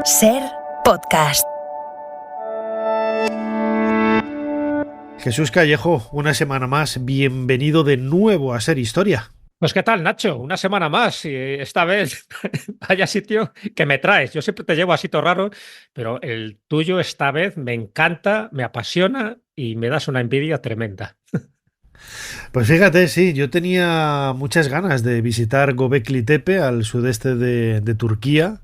Ser podcast. Jesús Callejo, una semana más, bienvenido de nuevo a Ser Historia. Pues qué tal, Nacho, una semana más y esta vez vaya sitio que me traes. Yo siempre te llevo a sitios raros, pero el tuyo esta vez me encanta, me apasiona y me das una envidia tremenda. Pues fíjate, sí, yo tenía muchas ganas de visitar Göbekli Tepe al sudeste de Turquía.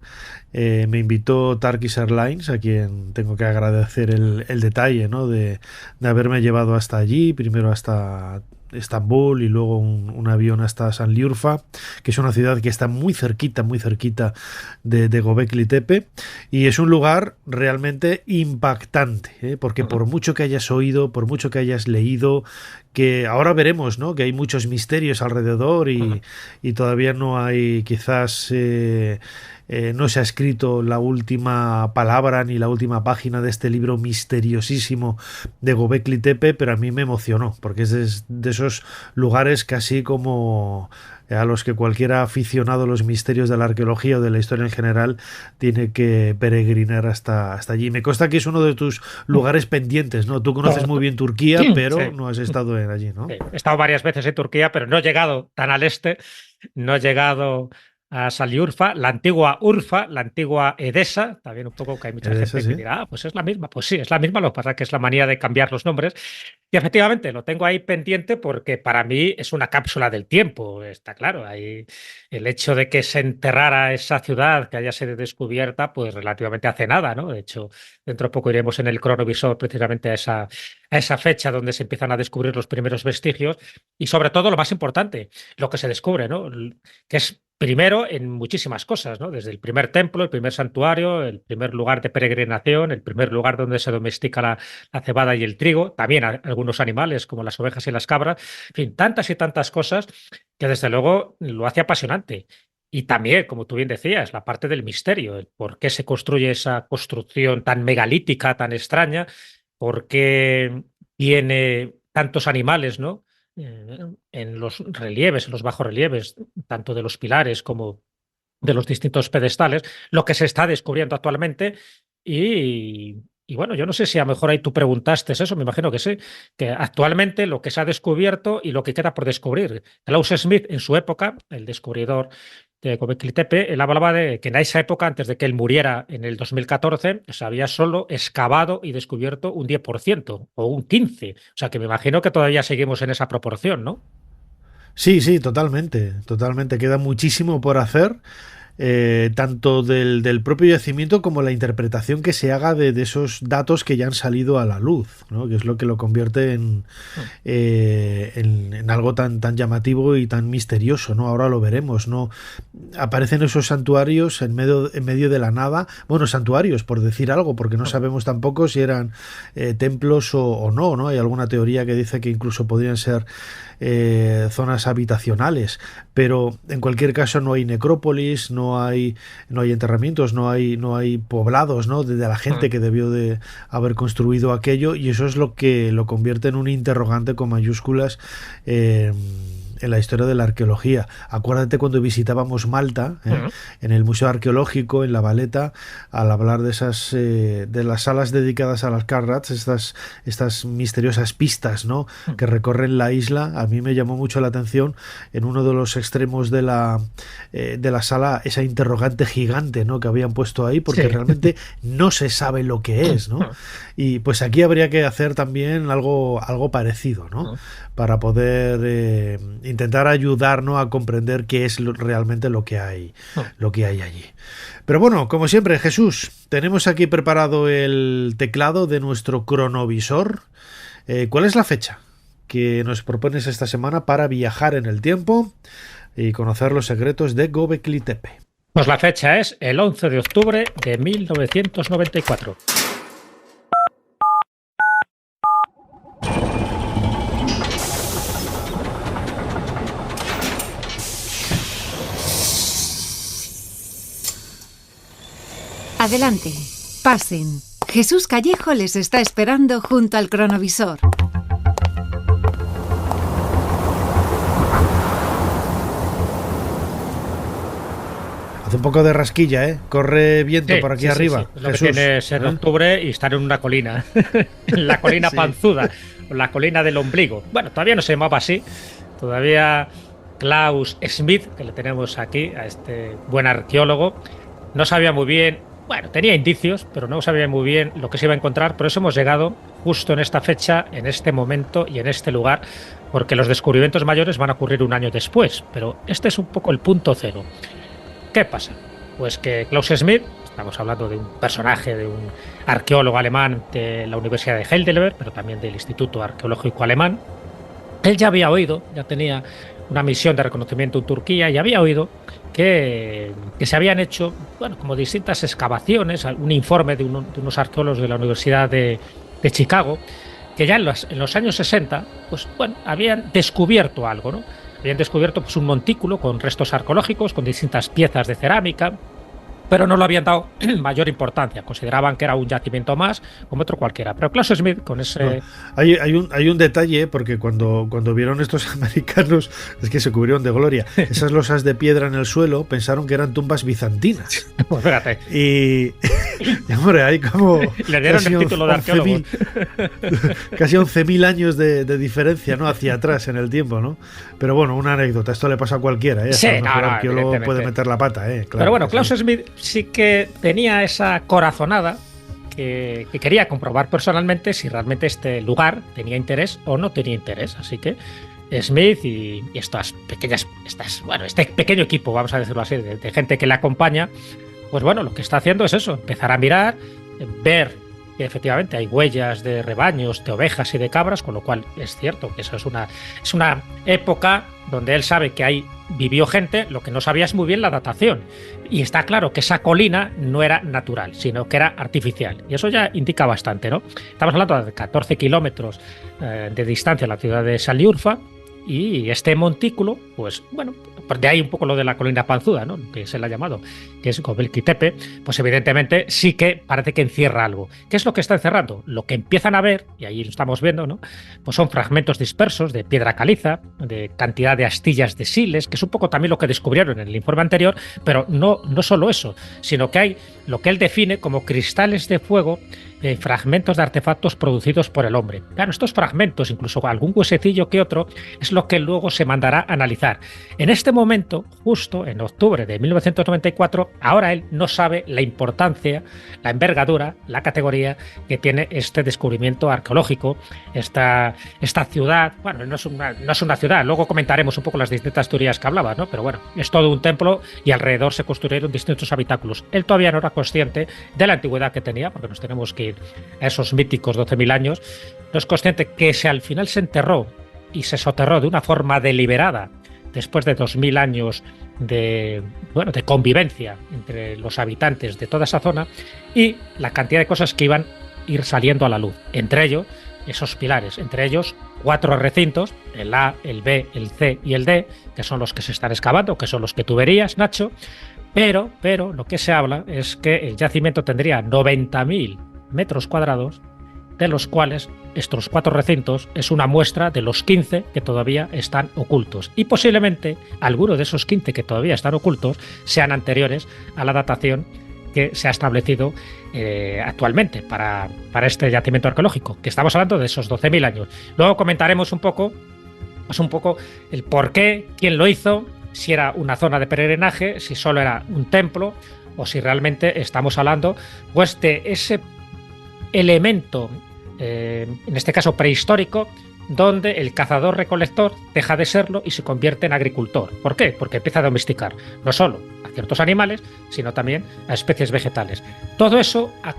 Me invitó Turkish Airlines, a quien tengo que agradecer el detalle, ¿no? de haberme llevado hasta allí, primero hasta Estambul y luego un avión hasta Sanliurfa, que es una ciudad que está muy cerquita de Göbekli Tepe, y es un lugar realmente impactante, ¿eh? Porque por mucho que hayas oído, por mucho que hayas leído, que ahora veremos, ¿no?, que hay muchos misterios alrededor y todavía no hay quizás no se ha escrito la última palabra ni la última página de este libro misteriosísimo de Göbekli Tepe, pero a mí me emocionó, porque es de esos lugares casi como a los que cualquier aficionado a los misterios de la arqueología o de la historia en general tiene que peregrinar hasta allí. Me consta que es uno de tus lugares pendientes, ¿no? Tú conoces muy bien Turquía, pero sí, no has estado allí, ¿no? Sí, he estado varias veces en Turquía, pero no he llegado tan al este, no he llegado a Sanliurfa, la antigua Urfa, la antigua Edesa, también un poco que hay mucha Edesa, gente que dirá, pues es la misma. Pues sí, es la misma, lo que pasa es que es la manía de cambiar los nombres. Y efectivamente, lo tengo ahí pendiente porque para mí es una cápsula del tiempo, está claro. Ahí el hecho de que se enterrara esa ciudad, que haya sido descubierta, pues relativamente hace nada, ¿no? De hecho, dentro de poco iremos en el cronovisor precisamente a esa fecha donde se empiezan a descubrir los primeros vestigios y sobre todo lo más importante, lo que se descubre, ¿no? Que es primero en muchísimas cosas, ¿no? Desde el primer templo, el primer santuario, el primer lugar de peregrinación, el primer lugar donde se domestica la cebada y el trigo, también algunos animales como las ovejas y las cabras, en fin, tantas y tantas cosas que desde luego lo hace apasionante. Y también, como tú bien decías, la parte del misterio, el por qué se construye esa construcción tan megalítica, tan extraña, por qué tiene tantos animales, ¿no? En los relieves, en los bajorrelieves, tanto de los pilares como de los distintos pedestales, lo que se está descubriendo actualmente y bueno, yo no sé si a lo mejor ahí tú preguntaste eso, me imagino que sí, que actualmente lo que se ha descubierto y lo que queda por descubrir. Klaus Smith, en su época, el descubridor de Göbekli Tepe, él hablaba de que en esa época, antes de que él muriera en el 2014, se había solo excavado y descubierto un 10% o un 15%. O sea que me imagino que todavía seguimos en esa proporción, ¿no? Sí, totalmente. Queda muchísimo por hacer. Tanto del propio yacimiento como la interpretación que se haga de esos datos que ya han salido a la luz, ¿no? Que es lo que lo convierte en algo tan llamativo y tan misterioso, ¿no? Ahora lo veremos, ¿no? Aparecen esos santuarios en medio de la nada, bueno, santuarios por decir algo, porque no sabemos tampoco si eran templos o no, ¿no? Hay alguna teoría que dice que incluso podrían ser zonas habitacionales, pero en cualquier caso no hay necrópolis, no hay enterramientos, no hay poblados, ¿no?, de la gente que debió de haber construido aquello, y eso es lo que lo convierte en un interrogante con mayúsculas en la historia de la arqueología. Acuérdate cuando visitábamos Malta, en el Museo Arqueológico, en La Valeta, al hablar de esas de las salas dedicadas a las Karrats, estas misteriosas pistas, ¿no?, que recorren la isla. A mí me llamó mucho la atención en uno de los extremos de la sala esa interrogante gigante, ¿no?, que habían puesto ahí, porque realmente no se sabe lo que es, ¿no? Y pues aquí habría que hacer también algo parecido, ¿no?, para poder intentar ayudarnos a comprender qué es realmente lo que hay allí. Pero bueno, como siempre, Jesús, tenemos aquí preparado el teclado de nuestro cronovisor. ¿Cuál es la fecha que nos propones esta semana para viajar en el tiempo y conocer los secretos de Göbekli Tepe? Pues la fecha es el 11 de octubre de 1994. Adelante, pasen. Jesús Callejo les está esperando junto al cronovisor. Hace Hace un poco de rasquilla, ¿eh? Corre viento por aquí arriba. Sí. Es lo Jesús, que tiene ser octubre y estar en una colina. En la colina panzuda, la colina del ombligo. Bueno, todavía no se llamaba así. Todavía Klaus Schmidt, que le tenemos aquí, a este buen arqueólogo, no sabía muy bien, bueno, tenía indicios, pero no sabía muy bien lo que se iba a encontrar. Por eso hemos llegado justo en esta fecha, en este momento y en este lugar, porque los descubrimientos mayores van a ocurrir un año después. Pero este es un poco el punto cero. ¿Qué pasa? Pues que Klaus Schmidt, estamos hablando de un personaje, de un arqueólogo alemán de la Universidad de Heidelberg, pero también del Instituto Arqueológico Alemán, él ya había oído, ya tenía una misión de reconocimiento en Turquía y había oído que se habían hecho, bueno, como distintas excavaciones, un informe de unos arqueólogos de la Universidad de Chicago, que ya en los años 60, pues bueno, habían descubierto algo, ¿no? Habían descubierto pues un montículo con restos arqueológicos, con distintas piezas de cerámica, pero no lo habían dado mayor importancia. Consideraban que era un yacimiento más, como otro cualquiera. Pero Klaus Schmidt, con ese... No, hay un detalle, porque cuando vieron estos americanos, es que se cubrieron de gloria, esas losas de piedra en el suelo, pensaron que eran tumbas bizantinas. Pues fíjate. Y hombre, hay como... Le dieron el título de arqueólogo. Casi 11.000 años de diferencia, ¿no? Hacia atrás en el tiempo, ¿no? Pero bueno, una anécdota, esto le pasa a cualquiera, ¿eh? Sí, el mejor arqueólogo puede meter la pata, ¿eh? Claro, pero bueno, Klaus Schmidt sí que tenía esa corazonada que quería comprobar personalmente si realmente este lugar tenía interés o no tenía interés. Así que Smith y este pequeño equipo, vamos a decirlo así, de gente que le acompaña, pues bueno, lo que está haciendo es eso, empezar a mirar, ver que efectivamente hay huellas de rebaños, de ovejas y de cabras, con lo cual es cierto que eso es una época donde él sabe que ahí vivió gente. Lo que no sabía es muy bien la datación. Y está claro que esa colina no era natural, sino que era artificial. Y eso ya indica bastante, ¿no? Estamos hablando de 14 kilómetros de distancia a la ciudad de Saliurfa. Y este montículo, pues bueno, de ahí un poco lo de la colina panzuda, ¿no? Que se le ha llamado, que es Göbekli Tepe, pues evidentemente sí que parece que encierra algo. ¿Qué es lo que está encerrando? Lo que empiezan a ver, y ahí lo estamos viendo, ¿no? Pues son fragmentos dispersos de piedra caliza, de cantidad de astillas de siles, que es un poco también lo que descubrieron en el informe anterior, pero no solo eso, sino que hay lo que él define como cristales de fuego, fragmentos de artefactos producidos por el hombre. Claro, estos fragmentos, incluso algún huesecillo que otro, es lo que luego se mandará a analizar. En este momento, justo en octubre de 1994, ahora él no sabe la importancia, la envergadura, la categoría que tiene este descubrimiento arqueológico, esta ciudad. Bueno, no es una ciudad, luego comentaremos un poco las distintas teorías que hablaba, ¿no? Pero bueno, es todo un templo y alrededor se construyeron distintos habitáculos. Él todavía no era consciente de la antigüedad que tenía, porque nos tenemos que ir a esos míticos 12.000 años. No es consciente que al final se enterró y se soterró de una forma deliberada después de 2.000 años de convivencia entre los habitantes de toda esa zona, y la cantidad de cosas que iban a ir saliendo a la luz. Entre ellos, esos pilares, entre ellos 4 recintos, el A, el B, el C y el D, que son los que se están excavando, que son los que tú verías, Nacho. Pero lo que se habla es que el yacimiento tendría 90.000 metros cuadrados, de los cuales estos 4 recintos es una muestra de los 15 que todavía están ocultos. Y posiblemente algunos de esos 15 que todavía están ocultos sean anteriores a la datación que se ha establecido actualmente para este yacimiento arqueológico, que estamos hablando de esos 12.000 años. Luego comentaremos un poco el por qué, quién lo hizo, si era una zona de peregrinaje, si solo era un templo, o si realmente estamos hablando pues de ese elemento, en este caso prehistórico, donde el cazador-recolector deja de serlo y se convierte en agricultor. ¿Por qué? Porque empieza a domesticar no solo a ciertos animales, sino también a especies vegetales. Todo eso ha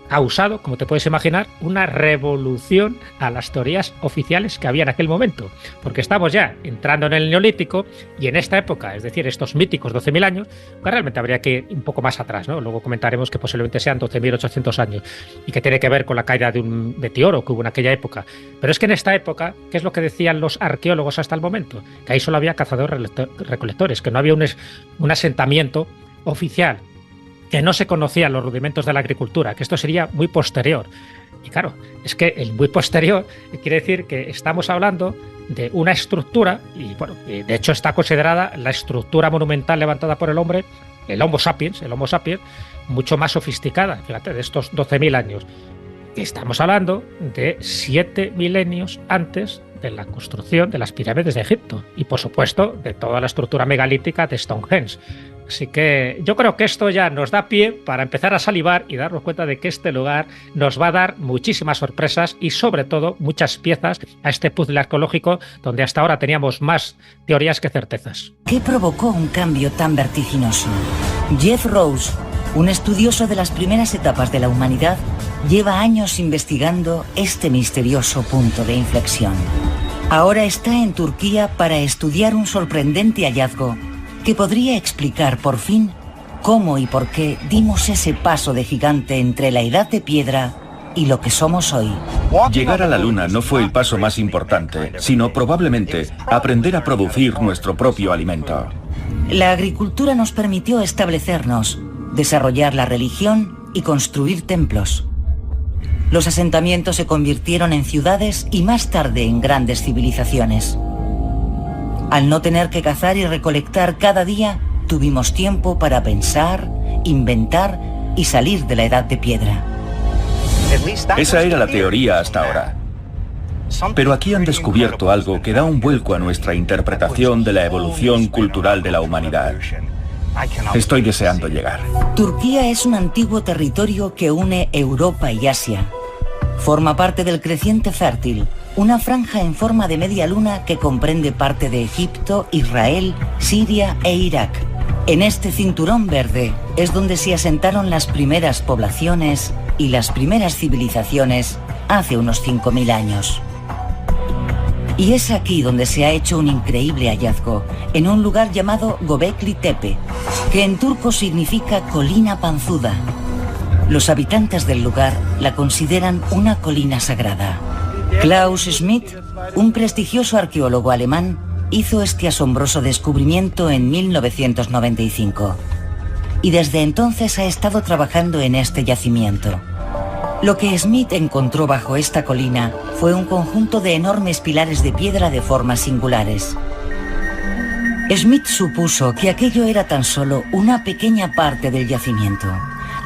causado, como te puedes imaginar, una revolución a las teorías oficiales que había en aquel momento, porque estamos ya entrando en el Neolítico, y en esta época, es decir, estos míticos 12.000 años, pues realmente habría que ir un poco más atrás, ¿no? Luego comentaremos que posiblemente sean 12.800 años, y que tiene que ver con la caída de un meteoro que hubo en aquella época. Pero es que en esta época, ¿qué es lo que decían los arqueólogos hasta el momento? Que ahí solo había cazadores-recolectores, que no había un asentamiento oficial, que no se conocían los rudimentos de la agricultura, que esto sería muy posterior. Y claro, es que el muy posterior quiere decir que estamos hablando de una estructura, y bueno, de hecho está considerada la estructura monumental levantada por el hombre el Homo sapiens, mucho más sofisticada, fíjate, de estos 12.000 años. Estamos hablando de 7 milenios antes de la construcción de las pirámides de Egipto y, por supuesto, de toda la estructura megalítica de Stonehenge. Así que yo creo que esto ya nos da pie para empezar a salivar y darnos cuenta de que este lugar nos va a dar muchísimas sorpresas y, sobre todo, muchas piezas a este puzzle arqueológico donde hasta ahora teníamos más teorías que certezas. ¿Qué provocó un cambio tan vertiginoso? Jeff Rose, un estudioso de las primeras etapas de la humanidad, lleva años investigando este misterioso punto de inflexión. Ahora está en Turquía para estudiar un sorprendente hallazgo que podría explicar por fin cómo y por qué dimos ese paso de gigante entre la edad de piedra y lo que somos hoy. Llegar a la Luna no fue el paso más importante, sino probablemente aprender a producir nuestro propio alimento. La agricultura nos permitió establecernos, desarrollar la religión y construir templos. Los asentamientos se convirtieron en ciudades y más tarde en grandes civilizaciones. Al no tener que cazar y recolectar cada día, tuvimos tiempo para pensar, inventar y salir de la edad de piedra. Esa era la teoría hasta ahora. Pero aquí han descubierto algo que da un vuelco a nuestra interpretación de la evolución cultural de la humanidad. Estoy deseando llegar. Turquía es un antiguo territorio que une Europa y Asia. Forma parte del creciente fértil, una franja en forma de media luna que comprende parte de Egipto, Israel, Siria e Irak. En este cinturón verde es donde se asentaron las primeras poblaciones y las primeras civilizaciones hace unos 5.000 años. Y es aquí donde se ha hecho un increíble hallazgo, en un lugar llamado Göbekli Tepe, que en turco significa colina panzuda. Los habitantes del lugar la consideran una colina sagrada. Klaus Schmidt, un prestigioso arqueólogo alemán, hizo este asombroso descubrimiento en 1995. Y desde entonces ha estado trabajando en este yacimiento. Lo que Schmidt encontró bajo esta colina fue un conjunto de enormes pilares de piedra de formas singulares. Schmidt supuso que aquello era tan solo una pequeña parte del yacimiento,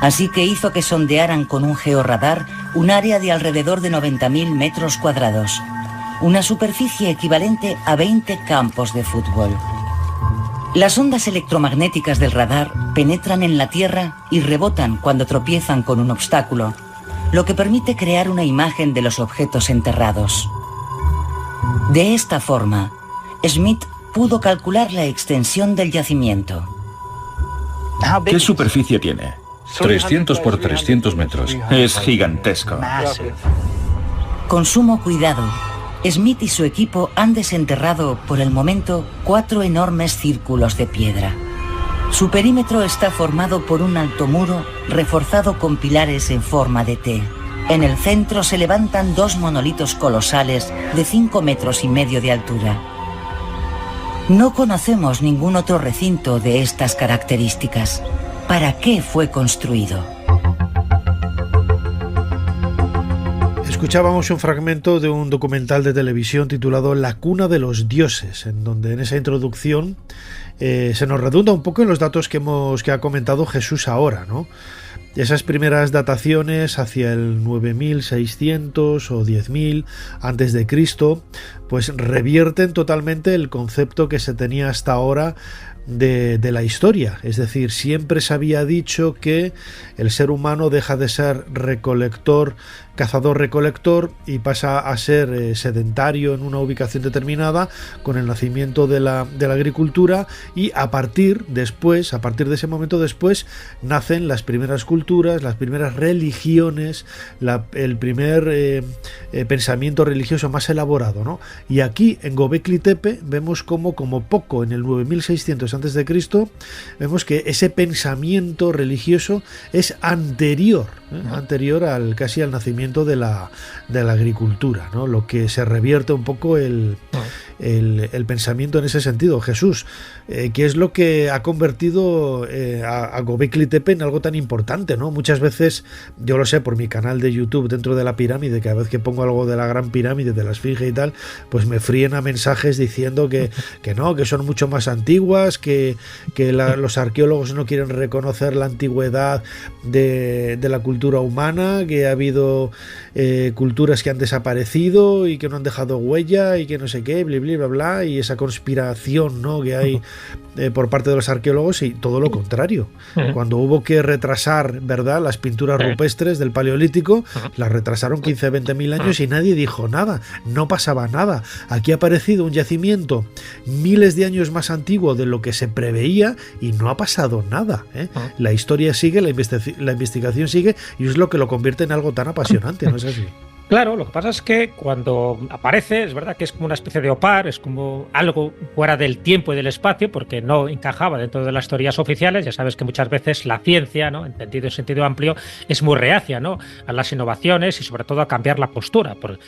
así que hizo que sondearan con un georradar un área de alrededor de 90.000 metros cuadrados, una superficie equivalente a 20 campos de fútbol. Las ondas electromagnéticas del radar penetran en la Tierra y rebotan cuando tropiezan con un obstáculo, lo que permite crear una imagen de los objetos enterrados. De esta forma, Schmidt pudo calcular la extensión del yacimiento. ¿Qué superficie tiene? 300 por 300 metros. Es gigantesco. Con sumo cuidado, Schmidt y su equipo han desenterrado, por el momento, 4 enormes círculos de piedra. Su perímetro está formado por un alto muro reforzado con pilares en forma de T. En el centro se levantan 2 monolitos colosales de 5,5 metros de altura. No conocemos ningún otro recinto de estas características. ¿Para qué fue construido? Escuchábamos un fragmento de un documental de televisión titulado La cuna de los dioses, en donde en esa introducción se nos redunda un poco en los datos que ha comentado Jesús ahora, ¿no? Esas primeras dataciones hacia el 9600 o 10.000 antes de Cristo, pues revierten totalmente el concepto que se tenía hasta ahora de la historia. Es decir, siempre se había dicho que el ser humano deja de ser cazador-recolector y pasa a ser sedentario en una ubicación determinada con el nacimiento de la agricultura, y a partir de ese momento después nacen las primeras culturas, las primeras religiones, el primer pensamiento religioso más elaborado, ¿no? Y aquí en Göbekli Tepe vemos como poco en el 9600 antes de Cristo, vemos que ese pensamiento religioso es anterior casi al nacimiento de la agricultura, ¿no? Lo que se revierte un poco el pensamiento en ese sentido. Jesús, que es lo que ha convertido a Göbekli Tepe en algo tan importante, ¿no? Muchas veces, yo lo sé por mi canal de YouTube dentro de la pirámide, cada vez que pongo algo de la Gran Pirámide, de la Esfinge y tal, pues me fríen a mensajes diciendo que no, que son mucho más antiguas, que los arqueólogos no quieren reconocer la antigüedad de la cultura humana, que ha habido culturas que han desaparecido y que no han dejado huella y que no sé qué, bla, bla, bla, bla, y esa conspiración, ¿no?, que hay por parte de los arqueólogos, y todo lo contrario. Cuando hubo que retrasar, ¿verdad?, las pinturas rupestres del Paleolítico, las retrasaron 15, 20.000 años y nadie dijo nada, no pasaba nada. Aquí ha aparecido un yacimiento miles de años más antiguo de lo que se preveía y no ha pasado nada, ¿eh? La historia sigue, la investigación sigue, y es lo que lo convierte en algo tan apasionante, ¿no es así? Claro, lo que pasa es que cuando aparece, es verdad que es como una especie de opar, es como algo fuera del tiempo y del espacio, porque no encajaba dentro de las teorías oficiales. Ya sabes que muchas veces la ciencia, ¿no?, entendido en sentido amplio, es muy reacia, ¿no?, a las innovaciones y sobre todo a cambiar la postura, pero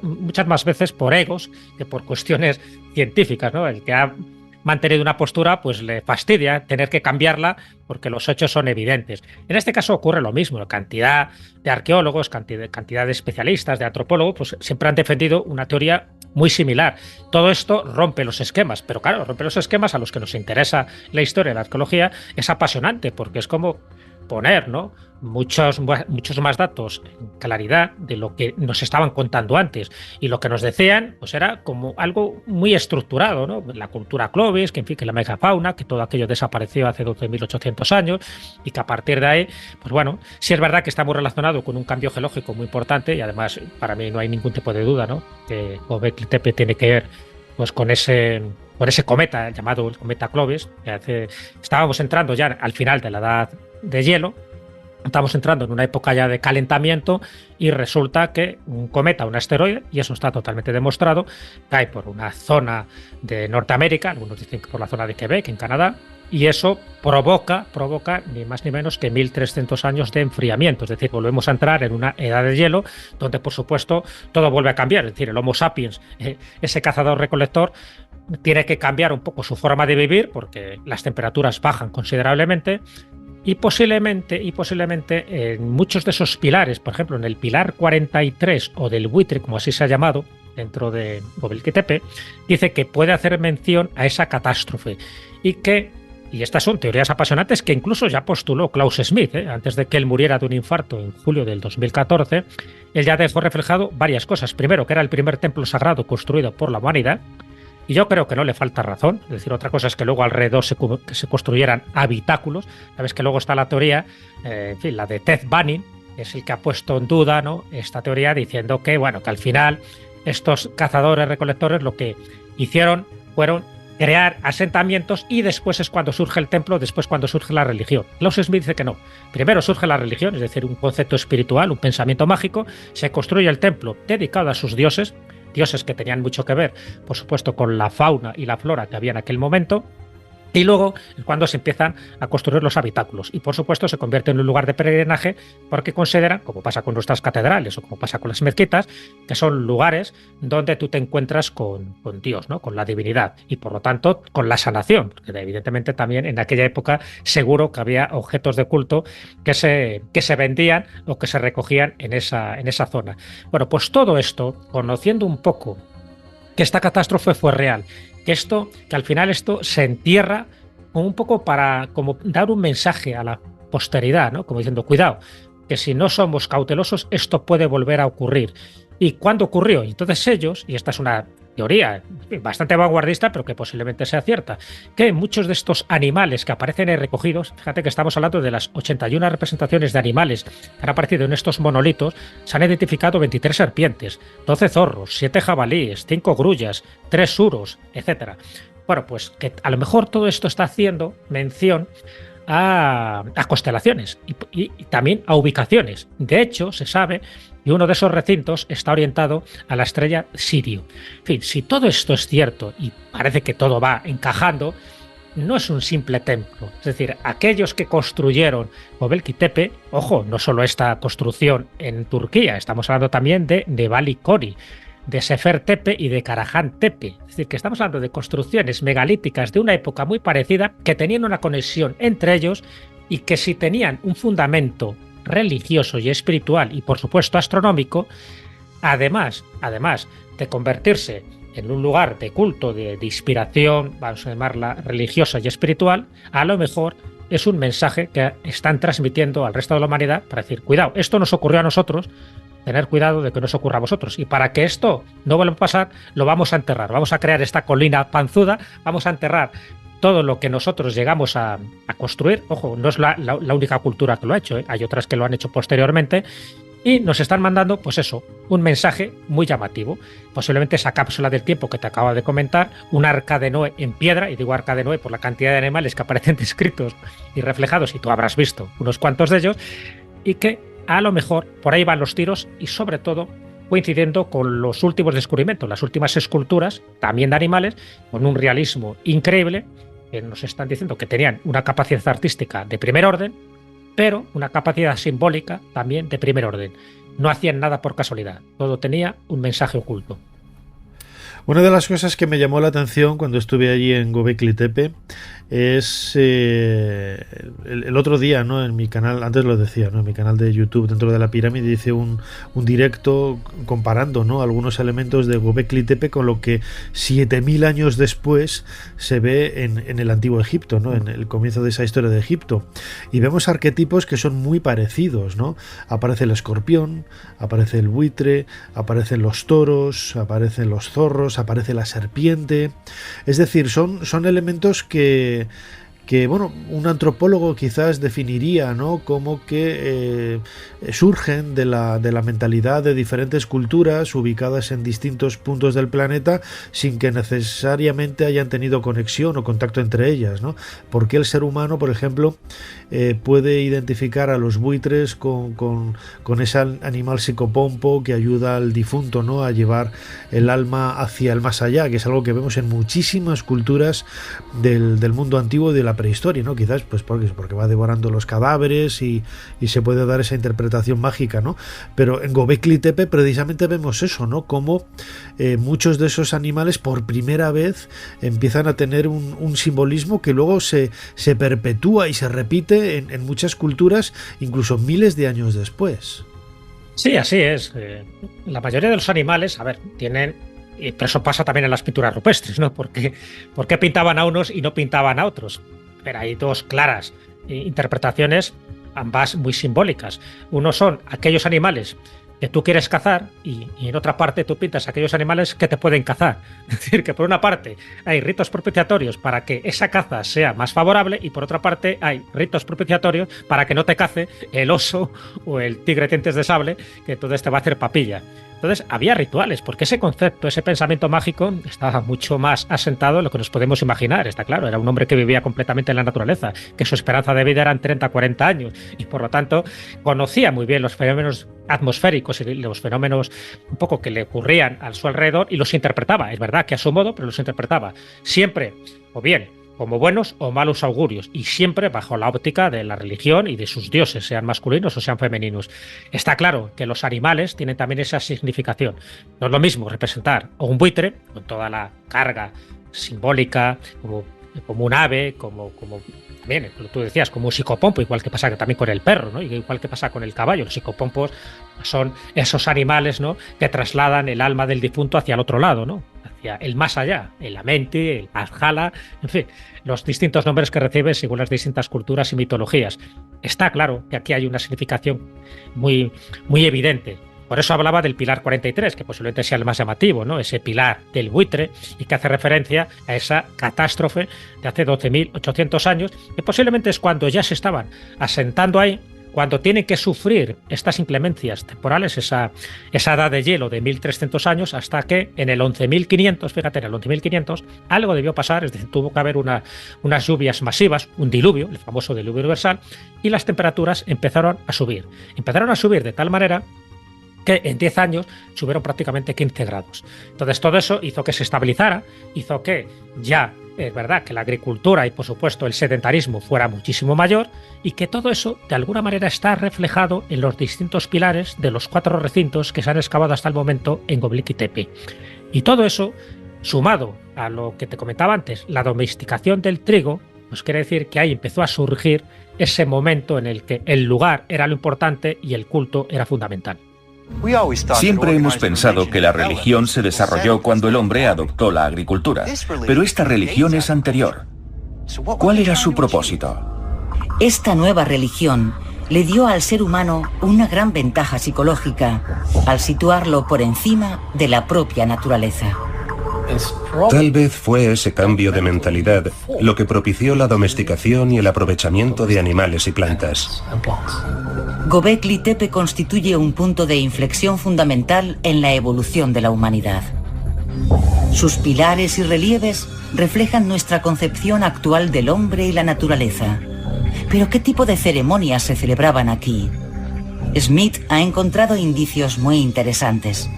muchas más veces por egos que por cuestiones científicas, ¿no? El que ha mantenido una postura, pues le fastidia tener que cambiarla porque los hechos son evidentes. En este caso ocurre lo mismo. La cantidad de arqueólogos, cantidad de especialistas, de antropólogos, pues siempre han defendido una teoría muy similar. Todo esto rompe los esquemas, pero claro, rompe los esquemas a los que nos interesa la historia de la arqueología. Es apasionante porque es como poner, ¿no?, muchos más datos en claridad de lo que nos estaban contando antes, y lo que nos decían pues era como algo muy estructurado, ¿no? La cultura Clovis, que en fin, que la megafauna, que todo aquello desapareció hace 12.800 años y que a partir de ahí, pues bueno, sí es verdad que está muy relacionado con un cambio geológico muy importante, y además para mí no hay ningún tipo de duda, ¿no?, que Göbekli Tepe tiene que ver pues con ese cometa llamado el cometa Clovis. Estábamos entrando ya al final de la edad de hielo, estamos entrando en una época ya de calentamiento, y resulta que un cometa, un asteroide, y eso está totalmente demostrado, cae por una zona de Norteamérica, algunos dicen que por la zona de Quebec, en Canadá, y eso provoca ni más ni menos que 1.300 años de enfriamiento. Es decir, volvemos a entrar en una edad de hielo donde, por supuesto, todo vuelve a cambiar. Es decir, el Homo sapiens, ese cazador-recolector, tiene que cambiar un poco su forma de vivir porque las temperaturas bajan considerablemente. Y posiblemente en muchos de esos pilares, por ejemplo, en el pilar 43 o del buitre, como así se ha llamado, dentro de Göbekli Tepe, dice que puede hacer mención a esa catástrofe. Y estas son teorías apasionantes que incluso ya postuló Klaus Smith, antes de que él muriera de un infarto en julio del 2014. Él ya dejó reflejado varias cosas. Primero, que era el primer templo sagrado construido por la humanidad. Y yo creo que no le falta razón. Es decir, otra cosa es que luego alrededor se construyeran habitáculos. Sabes que luego está la teoría, en fin, la de Ted Bunning, que es el que ha puesto en duda, ¿no?, esta teoría, diciendo que, bueno, que al final estos cazadores-recolectores lo que hicieron fueron crear asentamientos, y después es cuando surge el templo, después cuando surge la religión. Klaus Smith dice que no. Primero surge la religión, es decir, un concepto espiritual, un pensamiento mágico, se construye el templo dedicado a sus dioses que tenían mucho que ver, por supuesto, con la fauna y la flora que había en aquel momento. Y luego es cuando se empiezan a construir los habitáculos. Y por supuesto se convierte en un lugar de peregrinaje porque consideran, como pasa con nuestras catedrales o como pasa con las mezquitas, que son lugares donde tú te encuentras con Dios, ¿no?, con la divinidad, y por lo tanto con la sanación. Porque evidentemente también en aquella época seguro que había objetos de culto que se vendían o que se recogían en esa zona. Bueno, pues todo esto, conociendo un poco que esta catástrofe fue real, que al final esto se entierra como un poco para como dar un mensaje a la posteridad, ¿no?, como diciendo, cuidado, que si no somos cautelosos esto puede volver a ocurrir. ¿Y cuándo ocurrió? Entonces ellos, y esta es una teoría bastante vanguardista, pero que posiblemente sea cierta, que muchos de estos animales que aparecen ahí recogidos, fíjate que estamos hablando de las 81 representaciones de animales que han aparecido en estos monolitos, se han identificado 23 serpientes, 12 zorros, 7 jabalíes, 5 grullas, 3 suros, etc. Bueno, pues que a lo mejor todo esto está haciendo mención a constelaciones y también a ubicaciones. De hecho, se sabe que uno de esos recintos está orientado a la estrella Sirio. En fin, si todo esto es cierto y parece que todo va encajando, no es un simple templo. Es decir, aquellos que construyeron Göbekli Tepe, ojo, no solo esta construcción en Turquía, estamos hablando también de Nebali Kori. de Sefer Tepe y de Karajan Tepe. Es decir, que estamos hablando de construcciones megalíticas de una época muy parecida, que tenían una conexión entre ellos y que si tenían un fundamento religioso y espiritual y por supuesto astronómico, además de convertirse en un lugar de culto, de inspiración, vamos a llamarla religiosa y espiritual, a lo mejor es un mensaje que están transmitiendo al resto de la humanidad para decir, cuidado, esto nos ocurrió a nosotros, tener cuidado de que no os ocurra a vosotros. Y para que esto no vuelva a pasar, lo vamos a enterrar. Vamos a crear esta colina panzuda, vamos a enterrar todo lo que nosotros llegamos a construir. Ojo, no es la única cultura que lo ha hecho, ¿eh? Hay otras que lo han hecho posteriormente. Y nos están mandando, pues eso, un mensaje muy llamativo. Posiblemente esa cápsula del tiempo que te acabo de comentar, un arca de Noé en piedra, y digo arca de Noé por la cantidad de animales que aparecen descritos y reflejados, y tú habrás visto unos cuantos de ellos, y que a lo mejor por ahí van los tiros y sobre todo coincidiendo con los últimos descubrimientos, las últimas esculturas, también de animales, con un realismo increíble, que nos están diciendo que tenían una capacidad artística de primer orden, pero una capacidad simbólica también de primer orden. No hacían nada por casualidad, todo tenía un mensaje oculto. Una de las cosas que me llamó la atención cuando estuve allí en Göbekli Tepe es el otro día, ¿no? En mi canal, antes lo decía, ¿no? En mi canal de YouTube, dentro de la pirámide, hice un directo comparando, ¿no? Algunos elementos de Göbekli Tepe con lo que 7000 años después se ve en el antiguo Egipto, ¿no? En el comienzo de esa historia de Egipto. Y vemos arquetipos que son muy parecidos, ¿no? Aparece el escorpión, aparece el buitre, aparecen los toros, aparecen los zorros, aparece la serpiente. Es decir, son elementos que bueno, un antropólogo quizás definiría, ¿no? Como que surgen de la mentalidad de diferentes culturas ubicadas en distintos puntos del planeta sin que necesariamente hayan tenido conexión o contacto entre ellas, ¿no? Porque el ser humano, por ejemplo, puede identificar a los buitres con ese animal psicopompo que ayuda al difunto, ¿no? A llevar el alma hacia el más allá, que es algo que vemos en muchísimas culturas del mundo antiguo y de la prehistoria, ¿no? Quizás pues porque va devorando los cadáveres y se puede dar esa interpretación mágica, ¿no? Pero en Göbekli Tepe precisamente vemos eso, ¿no? Como muchos de esos animales por primera vez empiezan a tener un simbolismo que luego se perpetúa y se repite en muchas culturas, incluso miles de años después. Sí, así es. La mayoría de los animales, a ver, tienen... Pero eso pasa también en las pinturas rupestres, ¿no? ¿Por qué pintaban a unos y no pintaban a otros? Pero hay dos claras interpretaciones, ambas muy simbólicas. Uno son aquellos animales que tú quieres cazar y en otra parte tú pintas aquellos animales que te pueden cazar. Es decir, que por una parte hay ritos propiciatorios para que esa caza sea más favorable y por otra parte hay ritos propiciatorios para que no te cace el oso o el tigre dientes de sable, que entonces te va a hacer papilla. Entonces había rituales, porque ese concepto, ese pensamiento mágico estaba mucho más asentado en lo que nos podemos imaginar, está claro. Era un hombre que vivía completamente en la naturaleza, que su esperanza de vida eran 30, 40 años y por lo tanto conocía muy bien los fenómenos atmosféricos y los fenómenos un poco que le ocurrían a su alrededor y los interpretaba. Es verdad que a su modo, pero los interpretaba siempre o bien como buenos o malos augurios, y siempre bajo la óptica de la religión y de sus dioses, sean masculinos o sean femeninos. Está claro que los animales tienen también esa significación. No es lo mismo representar a un buitre, con toda la carga simbólica, como un ave, como bien, tú decías, como un psicopompo, igual que pasa también con el perro, ¿no? Igual que pasa con el caballo. Los psicopompos son esos animales, ¿no? Que trasladan el alma del difunto hacia el otro lado, ¿no? Hacia el más allá, el Amenti, el Valhalla, en fin, los distintos nombres que reciben según las distintas culturas y mitologías. Está claro que aquí hay una significación muy, muy evidente. Por eso hablaba del pilar 43, que posiblemente sea el más llamativo, ¿no? Ese pilar del buitre, y que hace referencia a esa catástrofe de hace 12.800 años, que posiblemente es cuando ya se estaban asentando ahí, cuando tienen que sufrir estas inclemencias temporales, esa edad de hielo de 1.300 años, hasta que en el 11.500, fíjate, en el 11.500, algo debió pasar, es decir, tuvo que haber unas lluvias masivas, un diluvio, el famoso diluvio universal, y las temperaturas empezaron a subir. Empezaron a subir de tal manera que en 10 años subieron prácticamente 15 grados. Entonces todo eso hizo que se estabilizara, hizo que ya es verdad que la agricultura y, por supuesto, el sedentarismo fuera muchísimo mayor y que todo eso, de alguna manera, está reflejado en los distintos pilares de los 4 recintos que se han excavado hasta el momento en Göbekli Tepe. Y todo eso, sumado a lo que te comentaba antes, la domesticación del trigo, pues quiere decir que ahí empezó a surgir ese momento en el que el lugar era lo importante y el culto era fundamental. Siempre hemos pensado que la religión se desarrolló cuando el hombre adoptó la agricultura, pero esta religión es anterior. ¿Cuál era su propósito? Esta nueva religión le dio al ser humano una gran ventaja psicológica al situarlo por encima de la propia naturaleza. Tal vez fue ese cambio de mentalidad lo que propició la domesticación y el aprovechamiento de animales y plantas. Göbekli Tepe constituye un punto de inflexión fundamental en la evolución de la humanidad. Sus pilares y relieves reflejan nuestra concepción actual del hombre y la naturaleza. Pero ¿qué tipo de ceremonias se celebraban aquí? Smith ha encontrado indicios muy interesantes.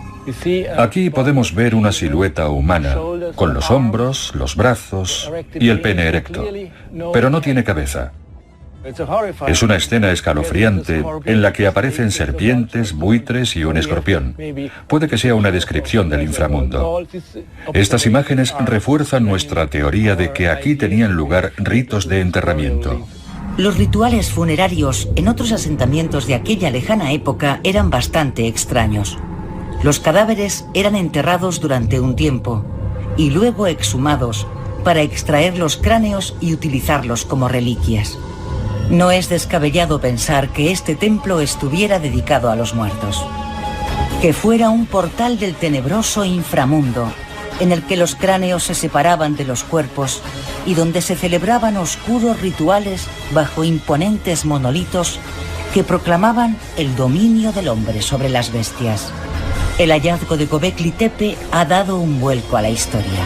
Aquí podemos ver una silueta humana, con los hombros, los brazos y el pene erecto, pero no tiene cabeza. Es una escena escalofriante en la que aparecen serpientes, buitres y un escorpión. Puede que sea una descripción del inframundo. Estas imágenes refuerzan nuestra teoría de que aquí tenían lugar ritos de enterramiento. Los rituales funerarios en otros asentamientos de aquella lejana época eran bastante extraños. Los cadáveres eran enterrados durante un tiempo y luego exhumados para extraer los cráneos y utilizarlos como reliquias. No es descabellado pensar que este templo estuviera dedicado a los muertos, que fuera un portal del tenebroso inframundo en el que los cráneos se separaban de los cuerpos y donde se celebraban oscuros rituales bajo imponentes monolitos que proclamaban el dominio del hombre sobre las bestias. El hallazgo de Göbekli Tepe ha dado un vuelco a la historia.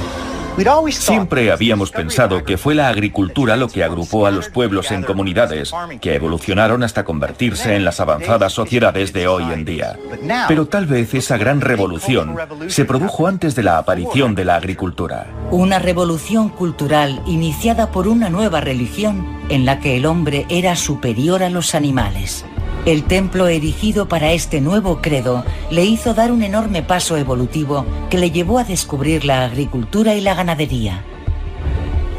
Siempre habíamos pensado que fue la agricultura lo que agrupó a los pueblos en comunidades, que evolucionaron hasta convertirse en las avanzadas sociedades de hoy en día. Pero tal vez esa gran revolución se produjo antes de la aparición de la agricultura. Una revolución cultural iniciada por una nueva religión en la que el hombre era superior a los animales. El templo erigido para este nuevo credo le hizo dar un enorme paso evolutivo que le llevó a descubrir la agricultura y la ganadería.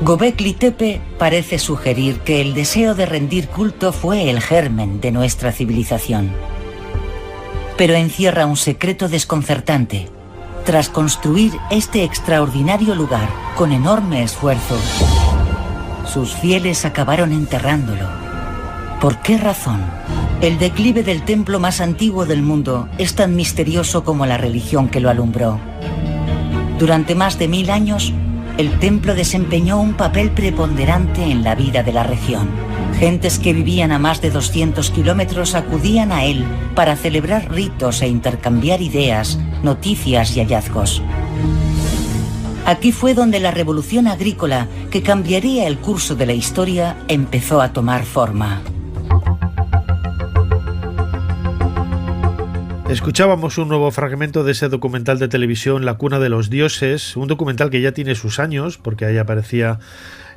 Göbekli Tepe parece sugerir que el deseo de rendir culto fue el germen de nuestra civilización. Pero encierra un secreto desconcertante. Tras construir este extraordinario lugar con enorme esfuerzo, sus fieles acabaron enterrándolo. ¿Por qué razón? El declive del templo más antiguo del mundo es tan misterioso como la religión que lo alumbró. Durante más de 1000 años, el templo desempeñó un papel preponderante en la vida de la región. Gentes que vivían a más de 200 kilómetros acudían a él para celebrar ritos e intercambiar ideas, noticias y hallazgos. Aquí fue donde la revolución agrícola, que cambiaría el curso de la historia, empezó a tomar forma. Escuchábamos un nuevo fragmento de ese documental de televisión La cuna de los dioses, un documental que ya tiene sus años, porque ahí aparecía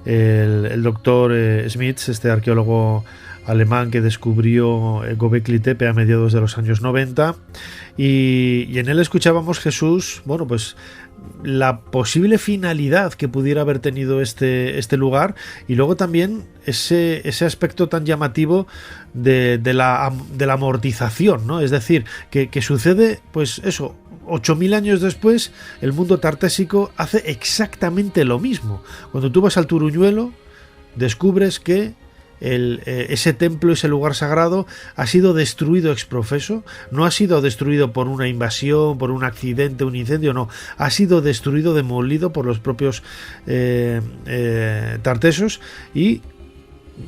el doctor Smith, este arqueólogo alemán que descubrió Göbekli Tepe a mediados de los años 90, y en él escuchábamos, Jesús, bueno, pues la posible finalidad que pudiera haber tenido este lugar, y luego también ese aspecto tan llamativo de la amortización, ¿no? Es decir, que sucede, pues eso, 8000 años después, el mundo tartésico hace exactamente lo mismo. Cuando tú vas al Turuñuelo, descubres que ese templo, ese lugar sagrado, ha sido destruido ex profeso. No ha sido destruido por una invasión, por un accidente, un incendio, no. Ha sido destruido, demolido por los propios tartesos,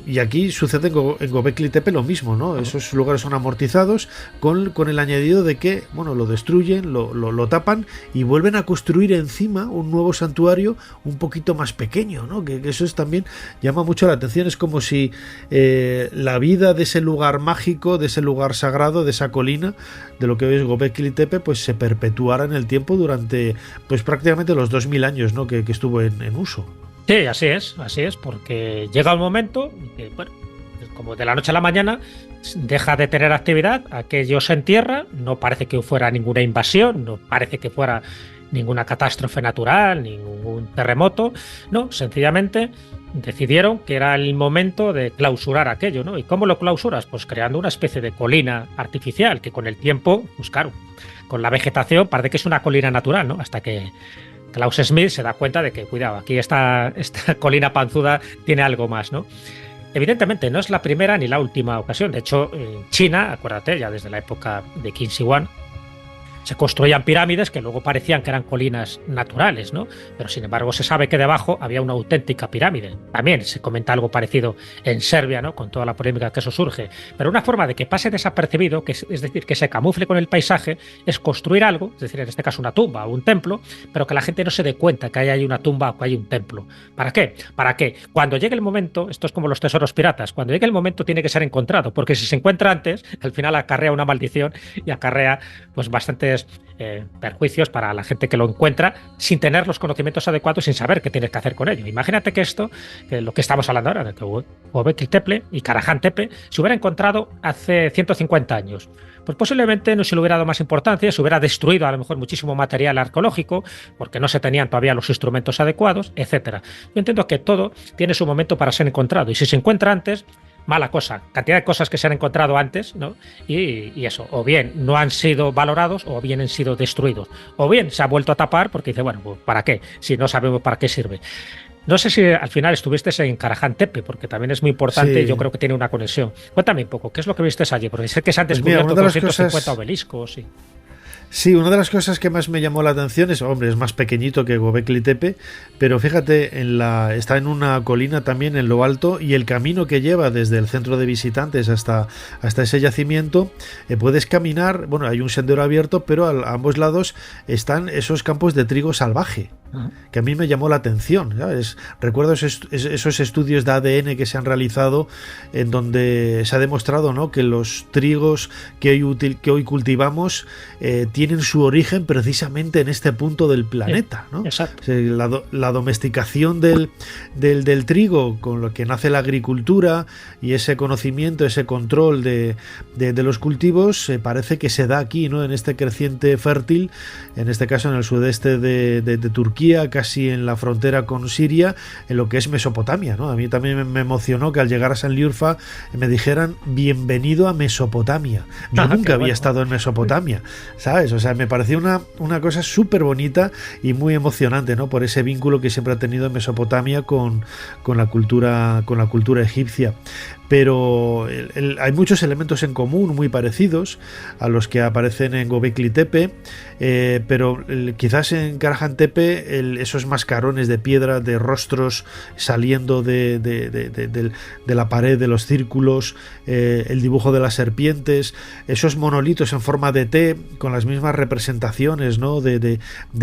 y aquí sucede en Göbekli Tepe lo mismo, ¿no? Esos lugares son amortizados con el añadido de que, bueno, lo destruyen, lo tapan y vuelven a construir encima un nuevo santuario un poquito más pequeño, ¿no? Que eso también llama mucho la atención. Es como si la vida de ese lugar mágico, de ese lugar sagrado, de esa colina, de lo que hoy es Göbekli Tepe, pues se perpetuara en el tiempo durante, pues prácticamente los 2000 años, ¿no? que estuvo en uso. Sí, así es, porque llega un momento que, bueno, como de la noche a la mañana deja de tener actividad, aquello se entierra, no parece que fuera ninguna invasión, no parece que fuera ninguna catástrofe natural, ningún terremoto, no, sencillamente decidieron que era el momento de clausurar aquello, ¿no? ¿Y cómo lo clausuras? Pues creando una especie de colina artificial que con el tiempo, pues claro, con la vegetación parece que es una colina natural, ¿no? Hasta que Klaus Schmidt se da cuenta de que, cuidado, aquí esta colina panzuda tiene algo más, ¿no? Evidentemente no es la primera ni la última ocasión. De hecho, en China, acuérdate, ya desde la época de Qin Shi Huang, se construían pirámides que luego parecían que eran colinas naturales, ¿no? Pero sin embargo se sabe que debajo había una auténtica pirámide. También se comenta algo parecido en Serbia, ¿no? Con toda la polémica que eso surge. Pero una forma de que pase desapercibido, es decir, que se camufle con el paisaje, es construir algo, es decir, en este caso una tumba o un templo, pero que la gente no se dé cuenta que hay una tumba o que hay un templo. ¿Para qué? Para que cuando llegue el momento, esto es como los tesoros piratas, cuando llegue el momento tiene que ser encontrado, porque si se encuentra antes, al final acarrea una maldición y acarrea pues bastantes perjuicios para la gente que lo encuentra sin tener los conocimientos adecuados, sin saber qué tienes que hacer con ello. Imagínate que esto, lo que estamos hablando ahora, de que Göbekli Tepe y Karahan Tepe se hubiera encontrado hace 150 años. Pues posiblemente no se le hubiera dado más importancia, se hubiera destruido a lo mejor muchísimo material arqueológico, porque no se tenían todavía los instrumentos adecuados, etcétera. Yo entiendo que todo tiene su momento para ser encontrado, y si se encuentra antes, mala cosa, cantidad de cosas que se han encontrado antes, ¿no? Y eso, o bien no han sido valorados, o bien han sido destruidos, o bien se ha vuelto a tapar porque dice, bueno, pues ¿para qué? Si no sabemos para qué sirve. No sé si al final estuviste en Karahan Tepe, porque también es muy importante, sí. Y yo creo que tiene una conexión. Cuéntame un poco, ¿qué es lo que viste allí? Porque sé que se han descubierto 250 obeliscos. Sí. Sí, una de las cosas que más me llamó la atención es, hombre, es más pequeñito que Göbekli Tepe, pero fíjate, está en una colina también en lo alto, y el camino que lleva desde el centro de visitantes hasta ese yacimiento, puedes caminar, bueno, hay un sendero abierto, pero a ambos lados están esos campos de trigo salvaje, que a mí me llamó la atención, ¿sabes? Recuerdo esos estudios de ADN que se han realizado en donde se ha demostrado, ¿no?, que los trigos que hoy cultivamos tienen su origen precisamente en este punto del planeta, ¿no? Exacto. La domesticación del trigo, con lo que nace la agricultura, y ese conocimiento, ese control de los cultivos, parece que se da aquí, ¿no?, en este creciente fértil, en este caso en el sudeste de Turquía, casi en la frontera con Siria, en lo que es Mesopotamia, ¿no? A mí también me emocionó que al llegar a Sanliurfa me dijeran bienvenido a Mesopotamia. Yo nunca había estado en Mesopotamia, ¿sabes? O sea, me pareció una cosa súper bonita y muy emocionante, ¿no?, por ese vínculo que siempre ha tenido Mesopotamia con la cultura egipcia. Pero hay muchos elementos en común muy parecidos a los que aparecen en Göbekli Tepe, pero quizás en Karahan Tepe esos mascarones de piedra, de rostros saliendo de la pared, de los círculos, el dibujo de las serpientes, esos monolitos en forma de T con las mismas representaciones, ¿no?, de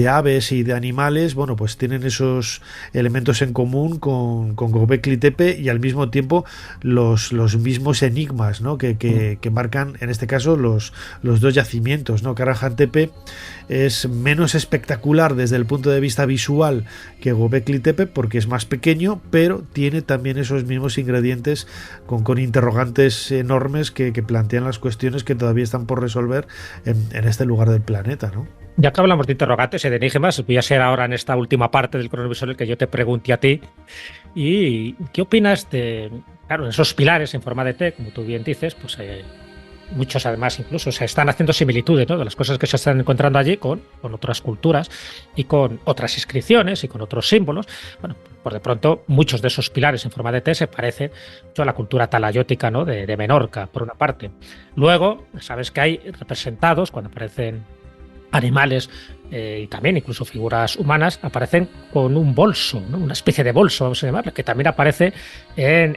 aves y de animales, bueno, pues tienen esos elementos en común con Göbekli Tepe, y al mismo tiempo los mismos enigmas, ¿no?, que marcan en este caso los dos yacimientos, ¿no? Karahan Tepe es menos espectacular desde el punto de vista visual que Göbekli Tepe porque es más pequeño, pero tiene también esos mismos ingredientes con interrogantes enormes que plantean las cuestiones que todavía están por resolver en este lugar del planeta, ¿no? Ya que hablamos de interrogantes y de enigmas, voy a ser ahora en esta última parte del cronovisor el que yo te pregunte a ti. ¿Y qué opinas de, claro, esos pilares en forma de T, como tú bien dices, pues muchos además incluso se están haciendo similitudes, ¿no?, de las cosas que se están encontrando allí con otras culturas y con otras inscripciones y con otros símbolos? Bueno, por de pronto muchos de esos pilares en forma de T se parecen mucho a la cultura talayótica, ¿no?, de Menorca, por una parte. Luego, sabes que hay representados, cuando aparecen animales y también incluso figuras humanas, aparecen con un bolso, ¿no?, una especie de bolso, vamos a llamarlo, que también aparece en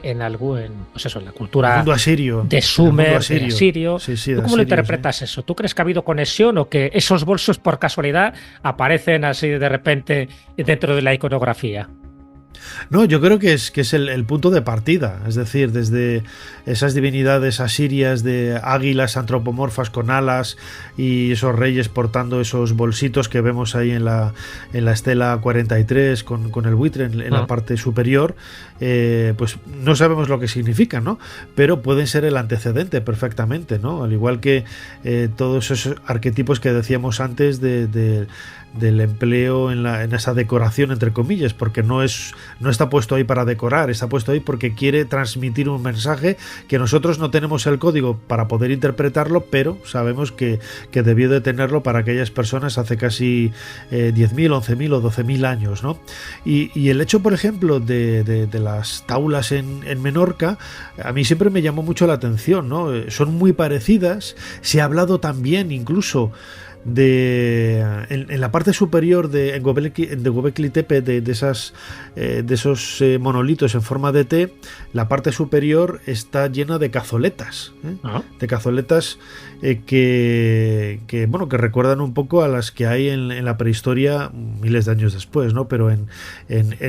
pues eso, en la cultura mundo asirio, de Sumer, de asirio. Sí, ¿Tú cómo lo interpretas eso? ¿Tú crees que ha habido conexión o que esos bolsos por casualidad aparecen así de repente dentro de la iconografía? No, yo creo que es el punto de partida, es decir, desde esas divinidades asirias de águilas antropomorfas con alas y esos reyes portando esos bolsitos que vemos ahí en la estela 43 con el buitre en la parte superior, pues no sabemos lo que significan, ¿no? Pero pueden ser el antecedente perfectamente, ¿no? Al igual que todos esos arquetipos que decíamos antes del empleo en esa decoración, entre comillas, porque no está puesto ahí para decorar, está puesto ahí porque quiere transmitir un mensaje que nosotros no tenemos el código para poder interpretarlo, pero sabemos que debió de tenerlo para aquellas personas hace casi 10.000, 11.000 o 12.000 años, ¿no? Y el hecho, por ejemplo, de las taulas en Menorca, a mí siempre me llamó mucho la atención, ¿no? Son muy parecidas, se ha hablado también incluso en la parte superior de Göbekli Tepe, de esos monolitos en forma de T, la parte superior está llena de cazoletas, de cazoletas que recuerdan un poco a las que hay en la prehistoria miles de años después, ¿no? Pero en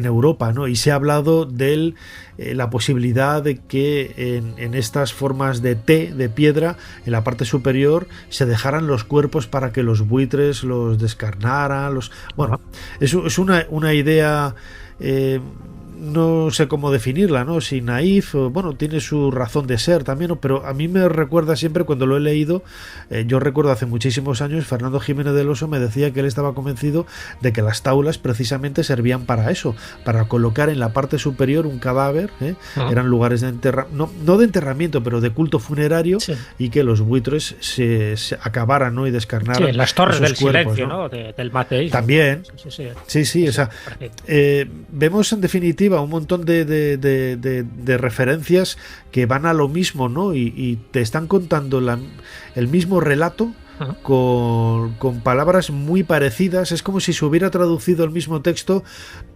Europa, ¿no? Y se ha hablado de la posibilidad de que en estas formas de T, de piedra, en la parte superior se dejaran los cuerpos para que los buitres los descarnaran. Es una idea... no sé cómo definirla, ¿no? Si naif, tiene su razón de ser también, ¿no? Pero a mí me recuerda siempre cuando lo he leído, yo recuerdo hace muchísimos años, Fernando Jiménez del Oso me decía que él estaba convencido de que las taulas precisamente servían para eso, para colocar en la parte superior un cadáver, eran lugares de enterramiento, no de enterramiento, pero de culto funerario, sí. Y que los buitres se acabaran, ¿no? Y descarnaran. Sí, las torres del cuerpos, silencio, ¿no? Del mateísmo. También. Sí, o sea, vemos en definitiva un montón de referencias que van a lo mismo, ¿no? Y te están contando el mismo relato con palabras muy parecidas. Es como si se hubiera traducido el mismo texto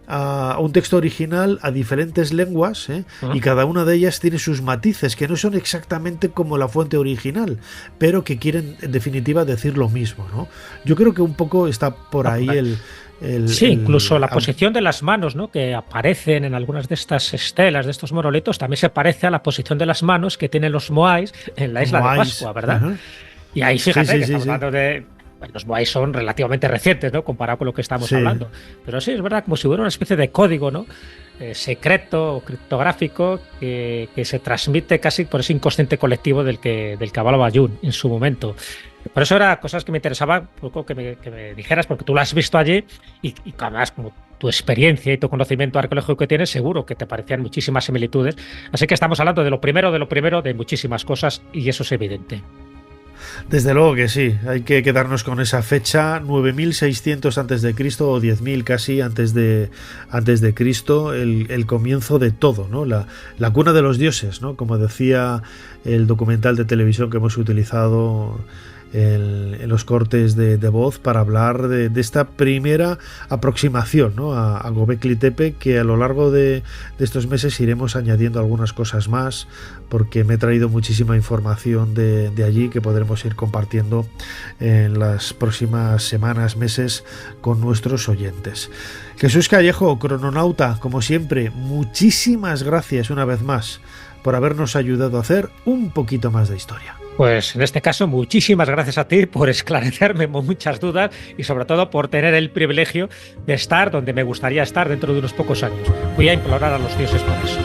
a un texto original a diferentes lenguas, y cada una de ellas tiene sus matices que no son exactamente como la fuente original, pero que quieren en definitiva decir lo mismo, ¿no? Yo creo que un poco está por ahí incluso la posición de las manos, ¿no? Que aparecen en algunas de estas estelas, de estos monolitos, también se parece a la posición de las manos que tienen los moais en la isla de Pascua, ¿verdad? Uh-huh. Y ahí fíjate que estamos hablando de... Los moais son relativamente recientes, ¿no? Comparado con lo que estamos hablando. Pero sí, es verdad, como si hubiera una especie de código, ¿no? Secreto o criptográfico que se transmite casi por ese inconsciente colectivo del que hablaba Jung en su momento. Por eso eran cosas que me interesaba un poco que me dijeras, porque tú lo has visto allí y además como tu experiencia y tu conocimiento arqueológico que tienes, seguro que te parecían muchísimas similitudes. Así que estamos hablando de lo primero, de muchísimas cosas, y eso es evidente. Desde luego que sí, hay que quedarnos con esa fecha, 9600 a.C. o 10.000 casi antes de Cristo, el comienzo de todo, ¿no? La cuna de los dioses, ¿no? Como decía el documental de televisión que hemos utilizado en los cortes de voz para hablar de esta primera aproximación, ¿no? a Göbekli Tepe, que a lo largo de estos meses iremos añadiendo algunas cosas más, porque me he traído muchísima información de allí que podremos ir compartiendo en las próximas semanas, meses con nuestros oyentes. Jesús Callejo, crononauta, como siempre, muchísimas gracias una vez más por habernos ayudado a hacer un poquito más de historia. Pues en este caso, muchísimas gracias a ti por esclarecerme muchas dudas y sobre todo por tener el privilegio de estar donde me gustaría estar dentro de unos pocos años. Voy a implorar a los dioses por eso.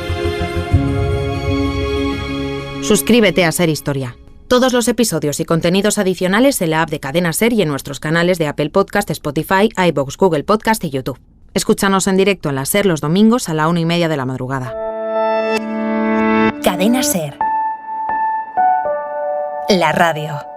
Suscríbete a Ser Historia. Todos los episodios y contenidos adicionales en la app de Cadena Ser y en nuestros canales de Apple Podcast, Spotify, iVoox, Google Podcast y YouTube. Escúchanos en directo en la Ser los domingos a la 1:30 de la madrugada. Cadena Ser. La radio.